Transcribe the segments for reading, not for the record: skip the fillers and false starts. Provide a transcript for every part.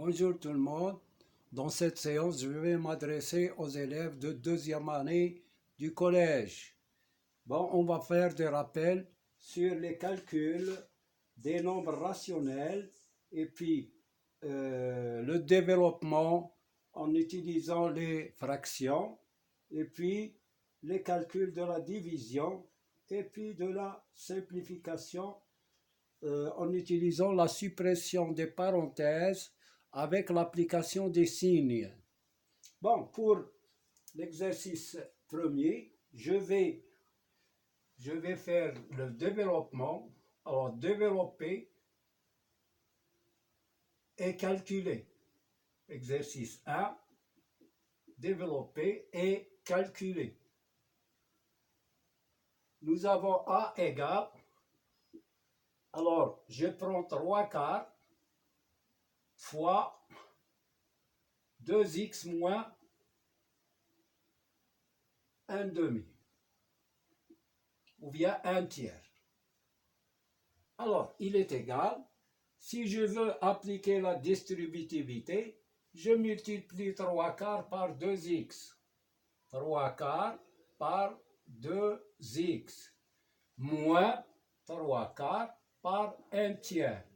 Bonjour tout le monde. Dans cette séance, je vais m'adresser aux élèves de deuxième année du collège. Bon, on va faire des rappels sur les calculs des nombres rationnels et puis le développement en utilisant les fractions et puis les calculs de la division et puis de la simplification en utilisant la suppression des parenthèses avec l'application des signes. Bon, pour l'exercice premier, je vais faire le développement. Alors, développer et calculer. Exercice 1, développer et calculer. Nous avons A égale, alors je prends 3/4 fois 2x moins 1/2, ou bien 1/3. Alors, il est égal, si je veux appliquer la distributivité, je multiplie 3/4 par 2x. 3/4 par 2x, moins 3/4 par 1/3.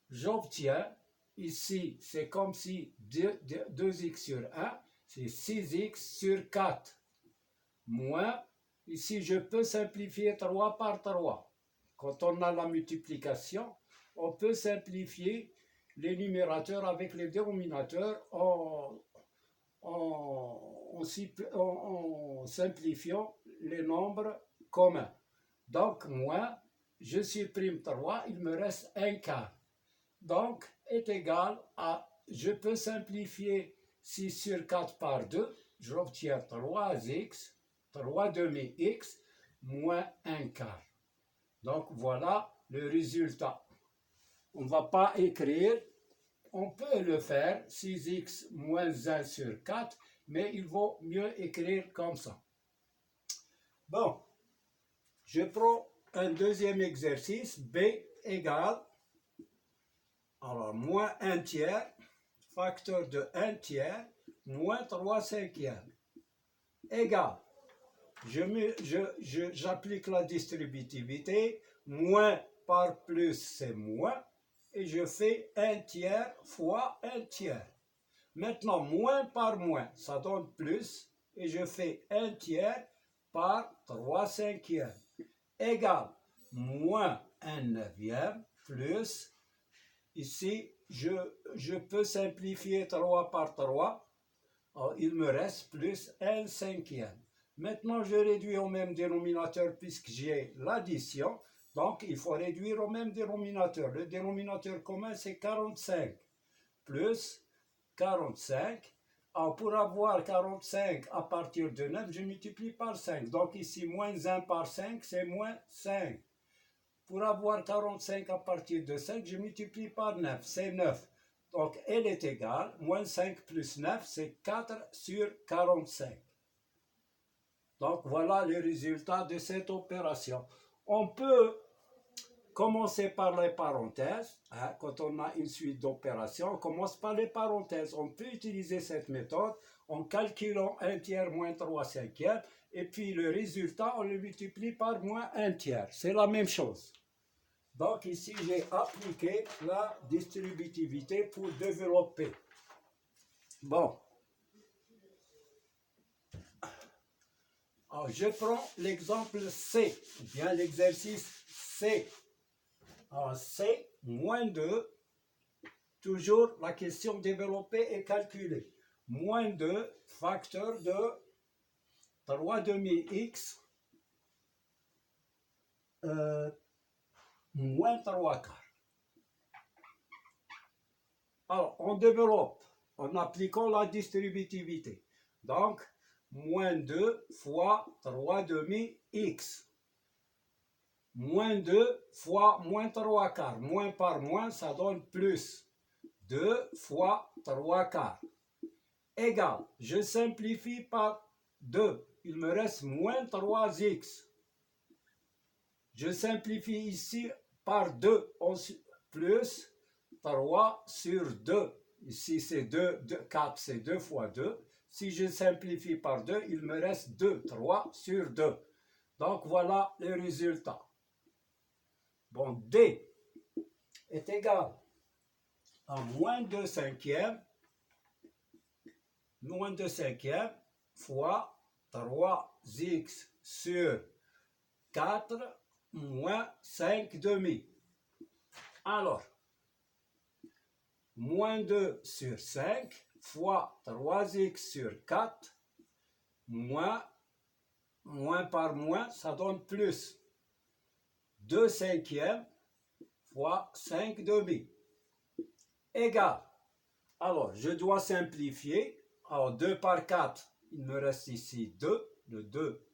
J'obtiens, ici, c'est comme si 2x sur 1, c'est 6x sur 4. Moins, ici, je peux simplifier 3 par 3. Quand on a la multiplication, on peut simplifier les numérateurs avec les dénominateurs en simplifiant les nombres communs. Donc, moins, je supprime 3, il me reste 1/4. Donc, est égal à, je peux simplifier 6 sur 4 par 2, j'obtiens 3x, 3/2x, moins 1/4. Donc, voilà le résultat. On ne va pas écrire, on peut le faire, 6x moins 1 sur 4, mais il vaut mieux écrire comme ça. Bon, je prends un deuxième exercice, b égale, alors moins 1/3, facteur de 1/3, moins 3/5, égale, j'applique la distributivité, moins par plus c'est moins, et je fais 1/3 fois 1/3. Maintenant, moins par moins, ça donne plus, et je fais 1/3 par 3/5, égale moins 1/9 plus, ici, je peux simplifier 3 par 3, alors il me reste plus 1/5. Maintenant, je réduis au même dénominateur puisque j'ai l'addition, donc il faut réduire au même dénominateur. Le dénominateur commun, c'est 45, plus 45. Alors, pour avoir 45 à partir de 9, je multiplie par 5. Donc ici, moins 1 par 5, c'est moins 5. Pour avoir 45 à partir de 5, je multiplie par 9, c'est 9. Donc, elle est égale, moins 5 plus 9, c'est 4 sur 45. Donc, voilà le résultat de cette opération. On peut commencer par les parenthèses. Quand on a une suite d'opérations, on commence par les parenthèses. On peut utiliser cette méthode en calculant 1/3 moins 3/5. Et puis, le résultat, on le multiplie par moins 1/3. C'est la même chose. Donc ici, j'ai appliqué la distributivité pour développer. Bon. Alors, je prends l'exemple C, ou bien l'exercice C. Alors, C, moins 2, toujours la question développée et calculée. Moins 2, facteur de 3/2x, moins 3/4. Alors, on développe en appliquant la distributivité. Donc, moins 2 fois 3/2x. Moins 2 fois moins 3/4. Moins par moins, ça donne plus. 2 fois 3/4. Égal, je simplifie par 2. Il me reste moins 3x. Je simplifie ici par 2, plus 3 sur 2. Ici, c'est 2, 4, c'est 2 fois 2. Si je simplifie par 2, il me reste 2, 3 sur 2. Donc, voilà le résultat. Bon, D est égal à moins 2 cinquièmes fois 3x sur 4 moins 5 demi. Alors, moins 2 sur 5 fois 3x sur 4 moins par moins, ça donne plus. 2 cinquièmes fois 5 demi égale. Alors, je dois simplifier. Alors, 2 par 4, il me reste ici 2. Le 2,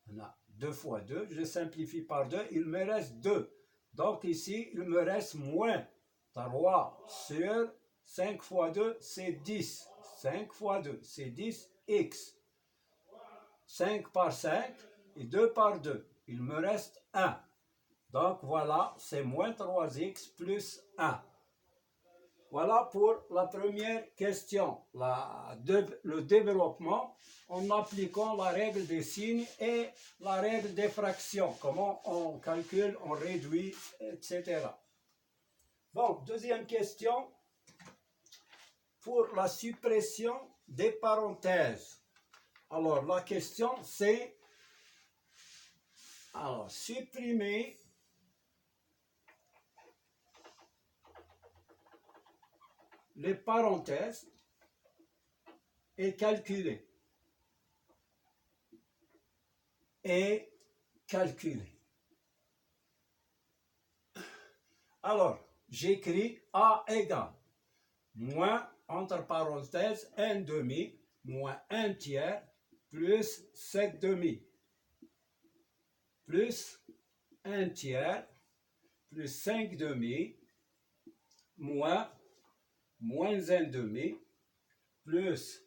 on a 2 fois 2. Je simplifie par 2, il me reste 2. Donc, ici, il me reste moins 3 sur 5 fois 2, c'est 10. 5 fois 2, c'est 10, x. 5 par 5 et 2 par 2. Il me reste 1. Donc, voilà, c'est moins 3x plus 1. Voilà pour la première question, le développement en appliquant la règle des signes et la règle des fractions, comment on calcule, on réduit, etc. Bon, deuxième question, pour la suppression des parenthèses. Alors, la question c'est, supprimer les parenthèses et calculer. Alors, j'écris A égale moins, entre parenthèses, 1 demi, moins 1 tiers, plus 7 demi, plus 1 tiers, plus 5 demi, moins 1 demi, plus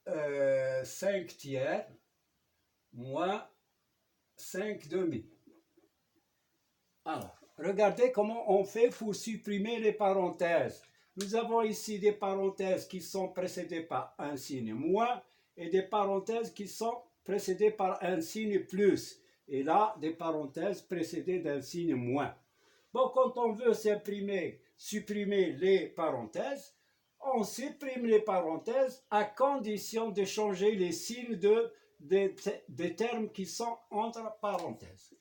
5 tiers, moins 5 demi. Alors, regardez comment on fait pour supprimer les parenthèses. Nous avons ici des parenthèses qui sont précédées par un signe moins et des parenthèses qui sont précédées par un signe plus. Et là, des parenthèses précédées d'un signe moins. Bon, quand on veut supprimer les parenthèses, on supprime les parenthèses à condition de changer les signes des termes qui sont entre parenthèses.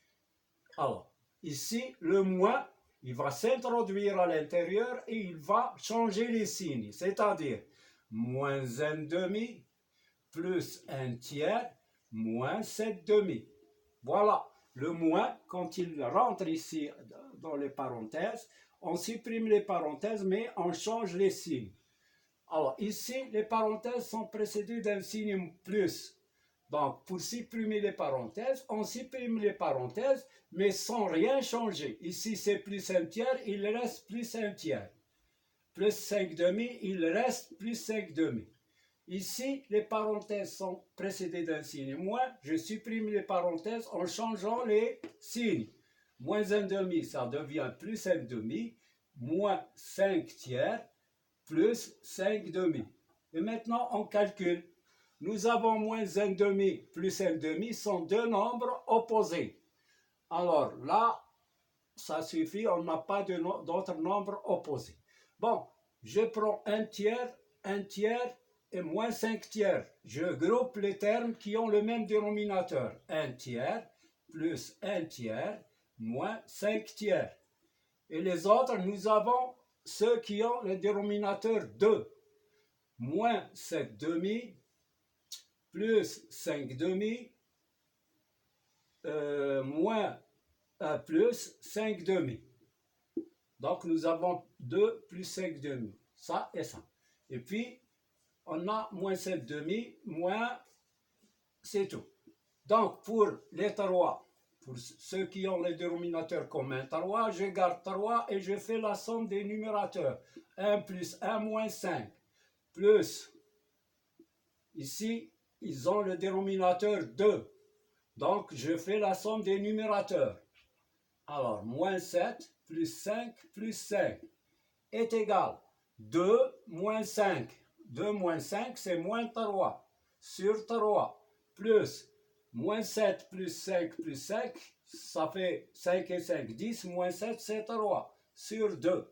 Alors, ici, le moins, il va s'introduire à l'intérieur et il va changer les signes, c'est-à-dire moins 1 demi plus 1 tiers moins 7 demi. Voilà, le moins, quand il rentre ici dans les parenthèses, on supprime les parenthèses, mais on change les signes. Alors, ici, les parenthèses sont précédées d'un signe plus. Donc, pour supprimer les parenthèses, on supprime les parenthèses, mais sans rien changer. Ici, c'est plus 1 tiers, il reste plus 1 tiers. Plus 5 demi, il reste plus 5 demi. Ici, les parenthèses sont précédées d'un signe moins. Je supprime les parenthèses en changeant les signes. Moins 1 demi, ça devient plus 1 demi, moins 5 tiers, plus 5 demi. Et maintenant, on calcule. Nous avons moins 1 demi plus 1 demi sont deux nombres opposés. Alors là, ça suffit, on n'a pas d'autres nombres opposés. Bon, je prends 1 tiers et moins 5 tiers. Je groupe les termes qui ont le même dénominateur. 1 tiers plus 1 tiers moins 5 tiers. Et les autres, nous avons ceux qui ont le dénominateur 2. Moins 7 demi plus 5 demi, moins plus 5 demi. Donc, nous avons 2 plus 5 demi. Ça et ça. Et puis, on a moins 7 demi, moins, c'est tout. Donc, pour les 3, pour ceux qui ont les dénominateurs communs 3, je garde 3 et je fais la somme des numérateurs. 1 plus 1 moins 5. Plus, ici, ils ont le dénominateur 2. Donc, je fais la somme des numérateurs. Alors, moins 7 plus 5 plus 5 est égal 2 moins 5. 2 moins 5, c'est moins 3 sur 3 plus moins 7 plus 5 plus 5, ça fait 5 et 5, 10, moins 7, c'est 3 sur 2.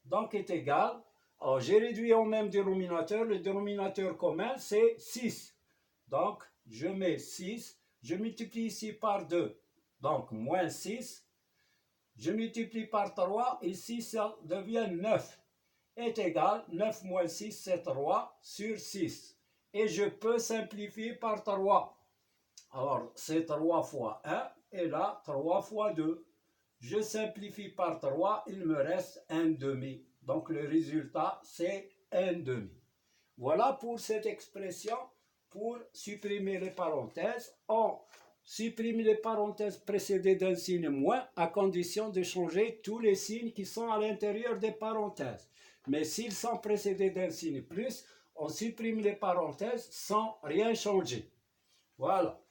Donc est égal, alors j'ai réduit au même dénominateur, le dénominateur commun c'est 6. Donc je mets 6, je multiplie ici par 2, donc moins 6, je multiplie par 3, ici ça devient 9, est égal, 9 moins 6 c'est 3 sur 6. Et je peux simplifier par 3. Alors c'est 3 fois 1, et là 3 fois 2. Je simplifie par 3, il me reste 1 demi. Donc le résultat, c'est 1 demi. Voilà pour cette expression, pour supprimer les parenthèses. On supprime les parenthèses précédées d'un signe moins, à condition de changer tous les signes qui sont à l'intérieur des parenthèses. Mais s'ils sont précédés d'un signe plus, on supprime les parenthèses sans rien changer. Voilà.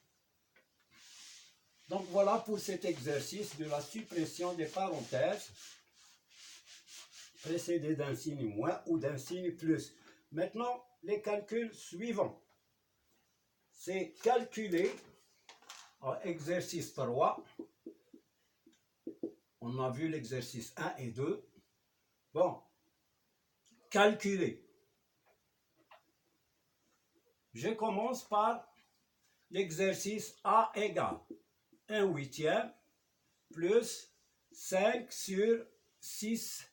Donc voilà pour cet exercice de la suppression des parenthèses précédées d'un signe moins ou d'un signe plus. Maintenant, les calculs suivants. C'est calculer, en exercice 3, on a vu l'exercice 1 et 2. Bon, calculer. Je commence par l'exercice A égale 1 huitième plus 5 sur 6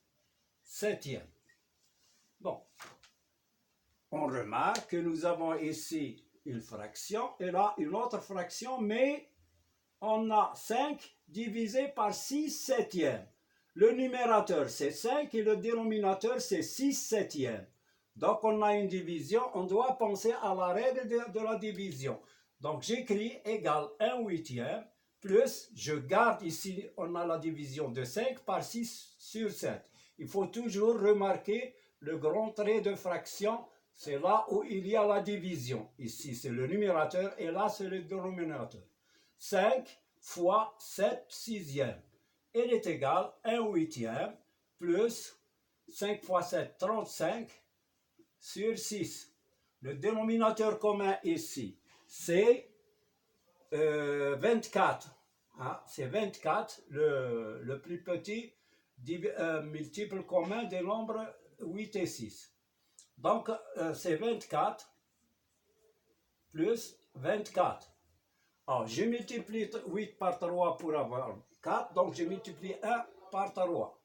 septième. Bon, on remarque que nous avons ici une fraction et là une autre fraction, mais on a 5 divisé par 6 septièmes. Le numérateur c'est 5 et le dénominateur c'est 6 septièmes. Donc on a une division, on doit penser à la règle de la division. Donc j'écris égal 1 huitième plus, je garde ici, on a la division de 5 par 6 sur 7. Il faut toujours remarquer le grand trait de fraction, c'est là où il y a la division. Ici c'est le numérateur et là c'est le dénominateur. 5 fois 7 sixièmes. Il est égal 1 huitième plus 5 fois 7, 35 sur 6. Le dénominateur commun ici, c'est 24. Hein, c'est 24, le plus petit multiple commun des nombres 8 et 6. Donc, c'est 24 plus 24. Alors, je multiplie 8 par 3 pour avoir 4, donc je multiplie 1 par 3.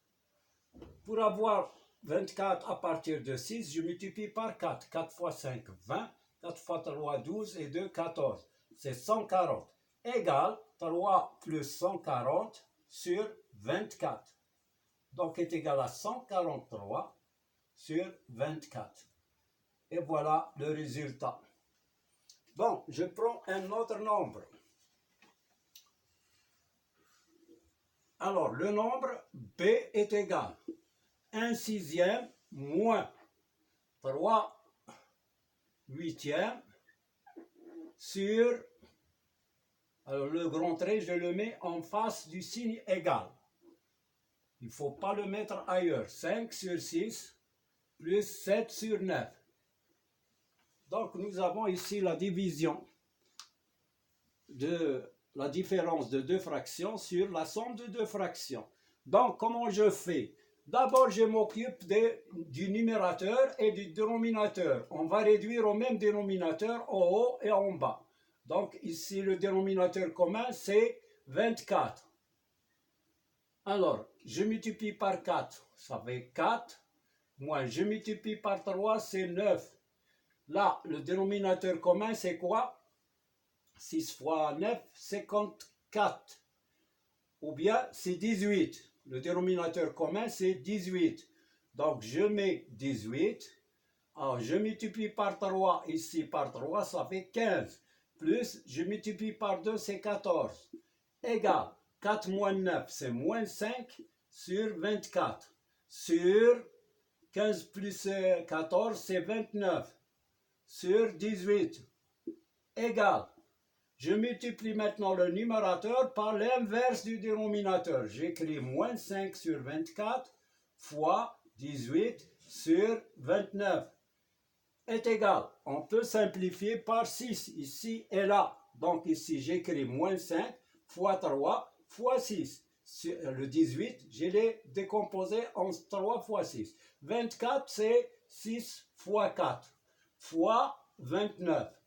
Pour avoir 24 à partir de 6, je multiplie par 4. 4 fois 5, 20. 4 fois 3, 12 et 2, 14. C'est 140. Égal 3 plus 140 sur 24. Donc est égal à 143 sur 24. Et voilà le résultat. Bon, je prends un autre nombre. Alors, le nombre B est égal 1 sixième moins 3 huitièmes sur, alors le grand trait, je le mets en face du signe égal. Il ne faut pas le mettre ailleurs. 5 sur 6 plus 7 sur 9. Donc nous avons ici la division de la différence de deux fractions sur la somme de deux fractions. Donc comment je fais? D'abord je m'occupe du numérateur et du dénominateur. On va réduire au même dénominateur en haut et en bas. Donc ici le dénominateur commun c'est 24. Alors je multiplie par 4, ça fait 4. Moins je multiplie par 3, c'est 9. Là, le dénominateur commun, c'est quoi? 6 fois 9, 54. Ou bien, c'est 18. Le dénominateur commun, c'est 18. Donc, je mets 18. Alors, je multiplie par 3, ici par 3, ça fait 15. Plus, je multiplie par 2, c'est 14. Égal, 4 moins 9, c'est moins 5 sur 24. Sur 15 plus 14, c'est 29. Sur 18 égale Je multiplie maintenant le numérateur par l'inverse du dénominateur. J'écris moins 5 sur 24 fois 18 sur 29 est égal. On peut simplifier par 6 ici et là. Donc ici, j'écris moins 5 fois 3 fois 6. Le 18, je l'ai décomposé en 3 fois 6. 24, c'est 6 fois 4 fois 29.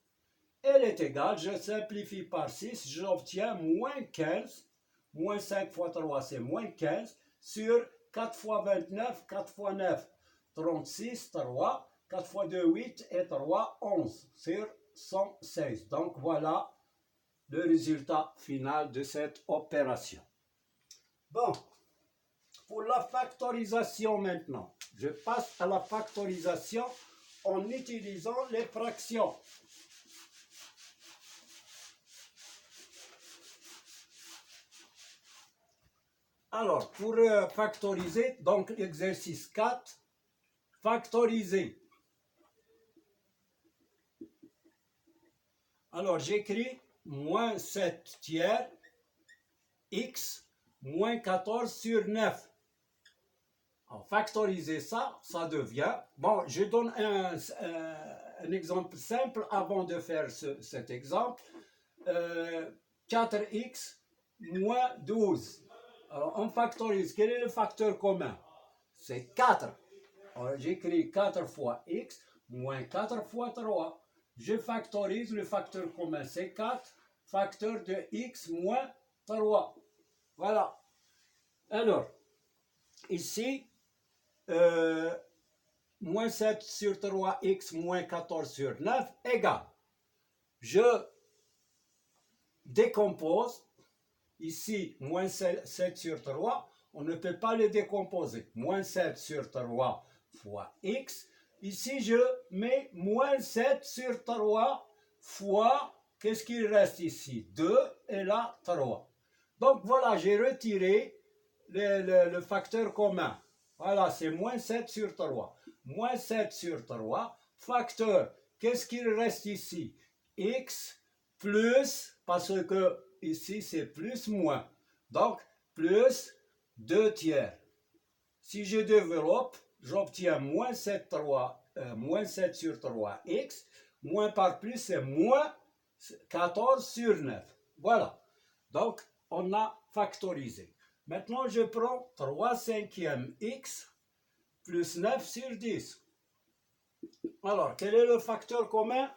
Elle est égale, je simplifie par 6, j'obtiens moins 15. Moins 5 fois 3, c'est moins 15. Sur 4 fois 29, 4 fois 9, 36, 3. 4 fois 2, 8 et 3, 11 sur 116. Donc voilà le résultat final de cette opération. Bon, pour la factorisation maintenant, je passe à la factorisation en utilisant les fractions. Alors, pour factoriser, donc l'exercice 4, factoriser. Alors, j'écris moins 7 tiers x moins 14 sur 9. En factoriser ça, ça devient... Bon, je donne un exemple simple avant de faire cet exemple. 4x moins 12. Alors, on factorise. Quel est le facteur commun? C'est 4. Alors, j'écris 4 fois x moins 4 fois 3. Je factorise, le facteur commun, c'est 4. Facteur de x moins 3. Voilà. Alors, ici, moins 7 sur 3, x moins 14 sur 9 égale. Je décompose. Ici, moins 7 sur 3, on ne peut pas le décomposer. Moins 7 sur 3 fois x. Ici, je mets moins 7 sur 3 fois, qu'est-ce qu'il reste ici? 2 et là, 3. Donc voilà, j'ai retiré le facteur commun. Voilà, c'est moins 7 sur 3. Moins 7 sur 3, facteur, qu'est-ce qu'il reste ici? X plus, parce que ici c'est plus moins. Donc, plus 2 tiers. Si je développe, j'obtiens moins 7 sur 3 x. Moins par plus, c'est moins 14 sur 9. Voilà. Donc, on a factorisé. Maintenant, je prends 3 cinquièmes x plus 9 sur 10. Alors, quel est le facteur commun?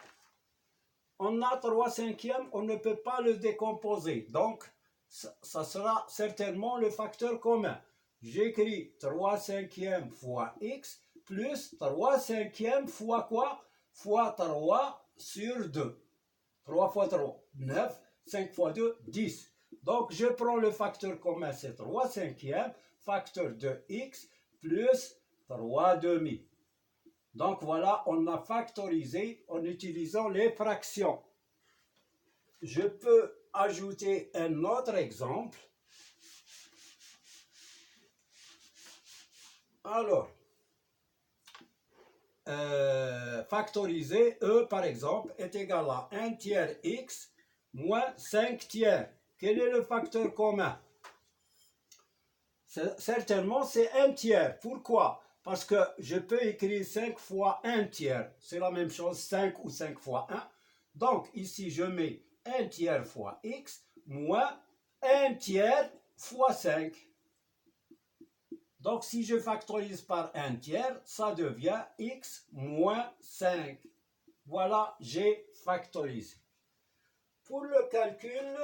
On a 3 cinquièmes, on ne peut pas le décomposer. Donc, ça sera certainement le facteur commun. J'écris 3 cinquièmes fois x plus 3 cinquièmes fois quoi? Fois 3 sur 2. 3 fois 3, 9. 5 fois 2, 10. Donc, je prends le facteur commun, c'est 3 cinquièmes, facteur de x plus 3 demi. Donc voilà, on a factorisé en utilisant les fractions. Je peux ajouter un autre exemple. Alors, factoriser, E par exemple, est égal à 1 tiers x moins 5 tiers. Quel est le facteur commun? Certainement, c'est 1 tiers. Pourquoi? Parce que je peux écrire 5 fois 1 tiers. C'est la même chose, 5 ou 5 fois 1. Donc, ici, je mets 1 tiers fois x moins 1 tiers fois 5. Donc, si je factorise par 1 tiers, ça devient x moins 5. Voilà, j'ai factorisé. Pour le calcul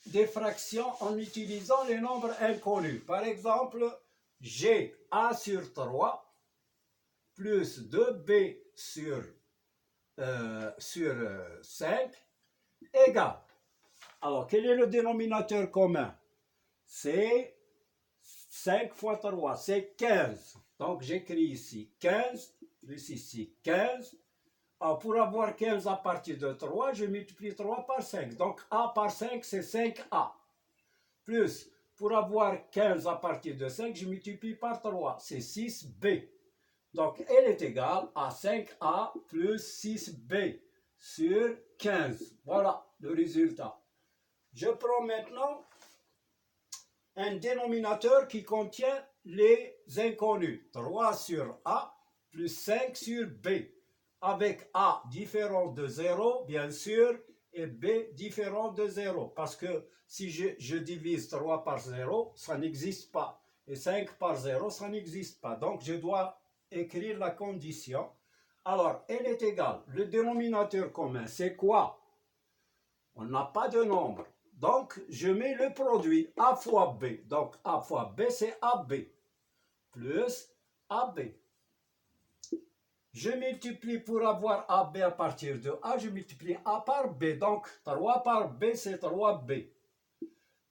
des fractions en utilisant les nombres inconnus. Par exemple, j'ai a sur 3 plus 2b sur 5 égale. Alors, quel est le dénominateur commun? C'est 5 fois 3, c'est 15. Donc, j'écris ici 15, plus ici 15. Alors, pour avoir 15 à partir de 3, je multiplie 3 par 5. Donc, A par 5, c'est 5A. Plus, pour avoir 15 à partir de 5, je multiplie par 3. C'est 6B. Donc, elle est égale à 5A plus 6B. sur 15. Voilà le résultat. Je prends maintenant un dénominateur qui contient les inconnus. 3 sur A plus 5 sur B. Avec A différent de 0, bien sûr, et B différent de 0. Parce que si je divise 3 par 0, ça n'existe pas. Et 5 par 0, ça n'existe pas. Donc, je dois écrire la condition. Alors, elle est égale. Le dénominateur commun, c'est quoi? On n'a pas de nombre. Donc, je mets le produit A fois B. Donc, A fois B, c'est AB. Plus AB. Je multiplie pour avoir AB à partir de A, je multiplie A par B. Donc, 3 par B, c'est 3B.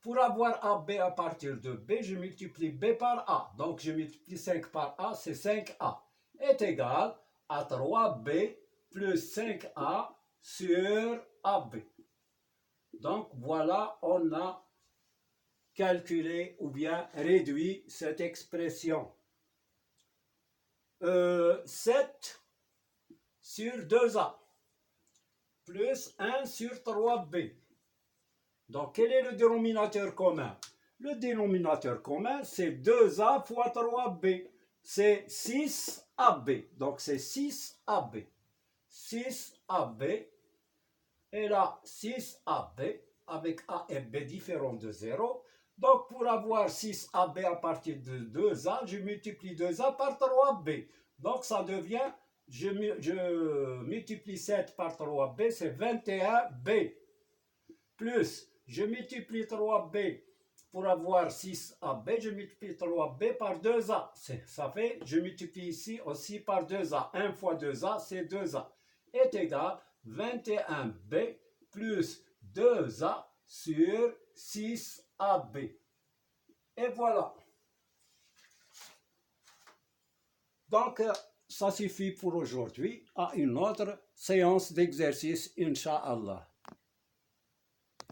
Pour avoir AB à partir de B, je multiplie B par A. Donc, je multiplie 5 par A, c'est 5A. Est égal à 3B plus 5A sur AB. Donc, voilà, on a calculé ou bien réduit cette expression. 7 sur 2A plus 1 sur 3B. Donc, quel est le dénominateur commun? Le dénominateur commun, c'est 2A fois 3B. C'est 6AB. Donc, c'est 6AB. 6AB. Et là, 6AB avec A et B différents de 0. Donc, pour avoir 6AB à partir de 2A, je multiplie 2A par 3B. Donc, ça devient, je multiplie 7 par 3B, c'est 21B. Plus, je multiplie 3B pour avoir 6AB, je multiplie 3B par 2A. Ça fait, je multiplie ici aussi par 2A. 1 fois 2A, c'est 2A. Est égal 21B plus 2A sur 6AB. Et voilà. Donc, ça suffit pour aujourd'hui. À une autre séance d'exercice, Inch'Allah.